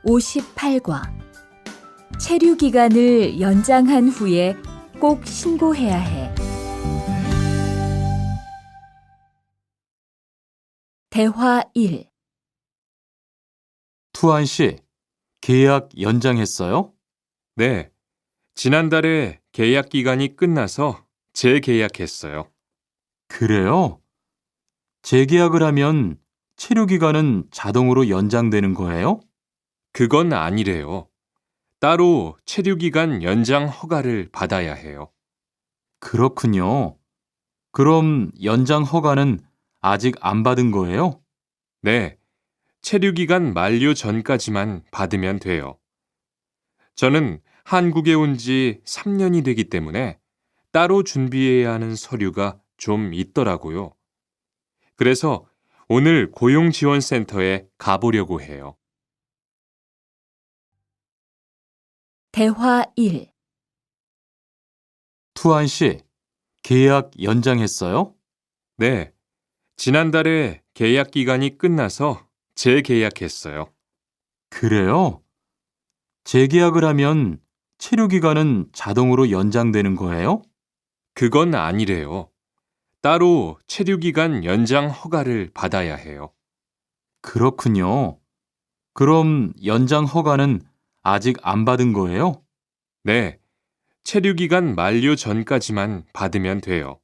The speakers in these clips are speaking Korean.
58과 체류 기간을 연장한 후에 꼭 신고해야 해. 대화 1. 투안 씨, 계약 연장했어요? 네, 지난달에 계약 기간이 끝나서 재계약했어요. 그래요? 재계약을 하면 체류 기간은 자동으로 연장되는 거예요? 그건 아니래요. 따로 체류 기간 연장 허가를 받아야 해요. 그렇군요. 그럼 연장 허가는 아직 안 받은 거예요? 네, 체류 기간 만료 전까지만 받으면 돼요. 저는 한국에 온 지 3년이 되기 때문에 따로 준비해야 하는 서류가 좀 있더라고요. 그래서 오늘 고용지원센터에 가보려고 해요. 대화 1. 투안 씨, 계약 연장했어요? 네, 지난달에 계약 기간이 끝나서 재계약했어요. 그래요? 재계약을 하면 체류 기간은 자동으로 연장되는 거예요? 그건 아니래요. 따로 체류 기간 연장 허가를 받아야 해요. 그렇군요. 그럼 연장 허가는 아직 안 받은 거예요? 네, 체류 기간 만료 전까지만 받으면 돼요.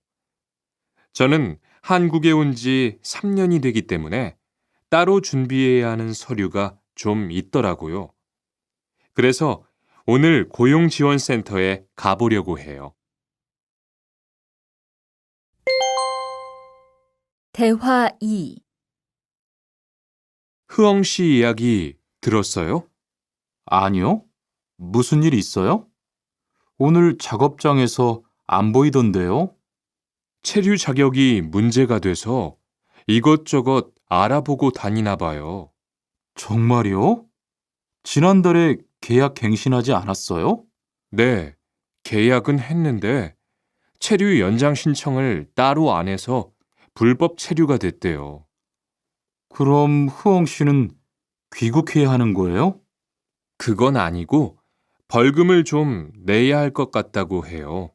저는 한국에 온 지 3년이 되기 때문에 따로 준비해야 하는 서류가 좀 있더라고요. 그래서 오늘 고용지원센터에 가보려고 해요. 대화 2. 흐엉 씨 이야기 들었어요? 아니요. 무슨 일 있어요? 오늘 작업장에서 안 보이던데요? 체류 자격이 문제가 돼서 이것저것 알아보고 다니나 봐요. 정말요? 지난달에 계약 갱신하지 않았어요? 네, 계약은 했는데 체류 연장 신청을 따로 안 해서 불법 체류가 됐대요. 그럼 흐엉 씨는 귀국해야 하는 거예요? 그건 아니고 벌금을 좀 내야 할 것 같다고 해요.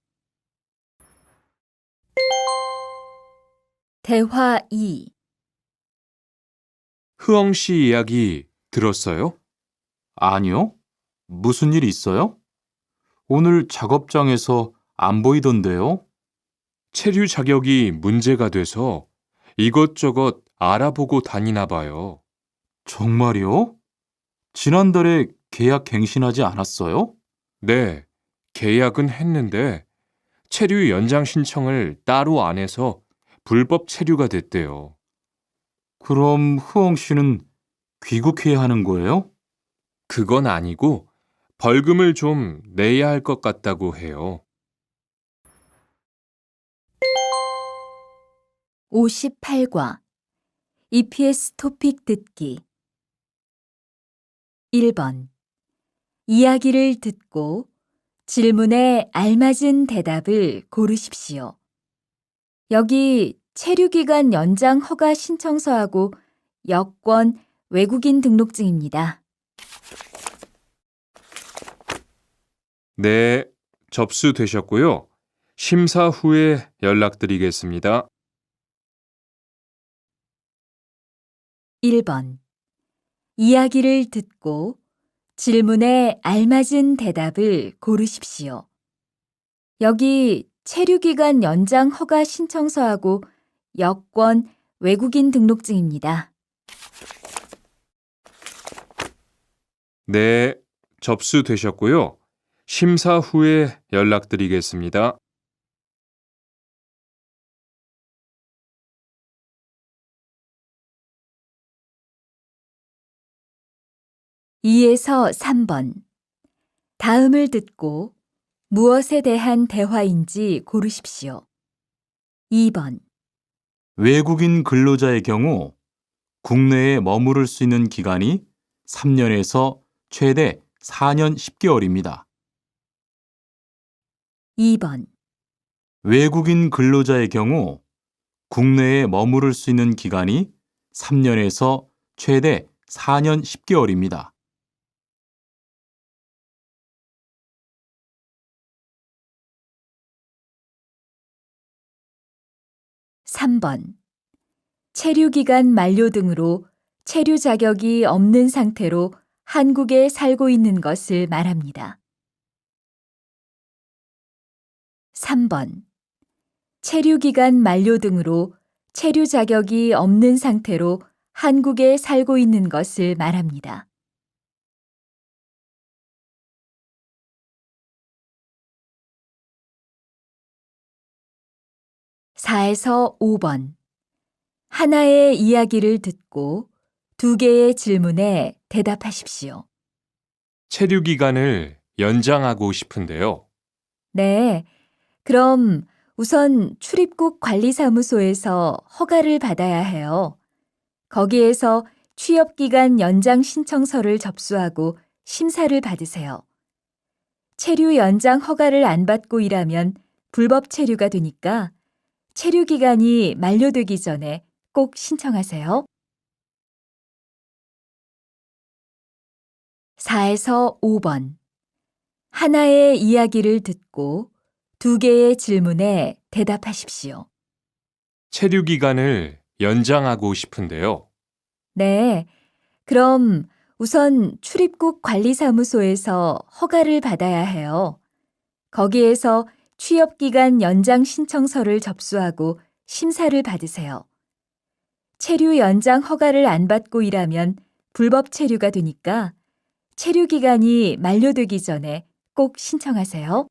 대화 2. 흐엉 씨 이야기 들었어요? 아니요. 무슨 일 있어요? 오늘 작업장에서 안 보이던데요? 체류 자격이 문제가 돼서 이것저것 알아보고 다니나 봐요. 정말요? 지난달에 계약 갱신하지 않았어요? 네, 계약은 했는데 체류 연장 신청을 따로 안 해서 불법 체류가 됐대요. 그럼 흐엉 씨는 귀국해야 하는 거예요? 그건 아니고 벌금을 좀 내야 할 것 같다고 해요. 58과 EPS 토픽 듣기 1번. 이야기를 듣고 질문에 알맞은 대답을 고르십시오. 여기 체류기간 연장 허가 신청서하고 여권, 외국인 등록증입니다. 네, 접수되셨고요. 심사 후에 연락드리겠습니다. 1번. 이야기를 듣고 질문에 알맞은 대답을 고르십시오. 여기 체류기간 연장 허가 신청서하고 여권, 외국인 등록증입니다. 네, 접수되셨고요. 심사 후에 연락드리겠습니다. 2에서 3번. 다음을 듣고 무엇에 대한 대화인지 고르십시오. 2번. 외국인 근로자의 경우 국내에 머무를 수 있는 기간이 3년에서 최대 4년 10개월입니다. 2번. 외국인 근로자의 경우 국내에 머무를 수 있는 기간이 3년에서 최대 4년 10개월입니다. 3번. 체류기간 만료 등으로 체류 자격이 없는 상태로 한국에 살고 있는 것을 말합니다. 3번. 체류기간 만료 등으로 체류 자격이 없는 상태로 한국에 살고 있는 것을 말합니다. 4에서 5번. 하나의 이야기를 듣고 2개의 질문에 대답하십시오. 체류 기간을 연장하고 싶은데요. 네, 그럼 우선 출입국 관리사무소에서 허가를 받아야 해요. 거기에서 취업기간 연장 신청서를 접수하고 심사를 받으세요. 체류 연장 허가를 안 받고 일하면 불법 체류가 되니까 체류 기간이 만료되기 전에 꼭 신청하세요. 4에서 5번. 하나의 이야기를 듣고 2개의 질문에 대답하십시오. 체류 기간을 연장하고 싶은데요. 네, 그럼 우선 출입국 관리사무소에서 허가를 받아야 해요. 거기에서 취업기간 연장 신청서를 접수하고 심사를 받으세요. 체류 연장 허가를 안 받고 일하면 불법 체류가 되니까 체류 기간이 만료되기 전에 꼭 신청하세요.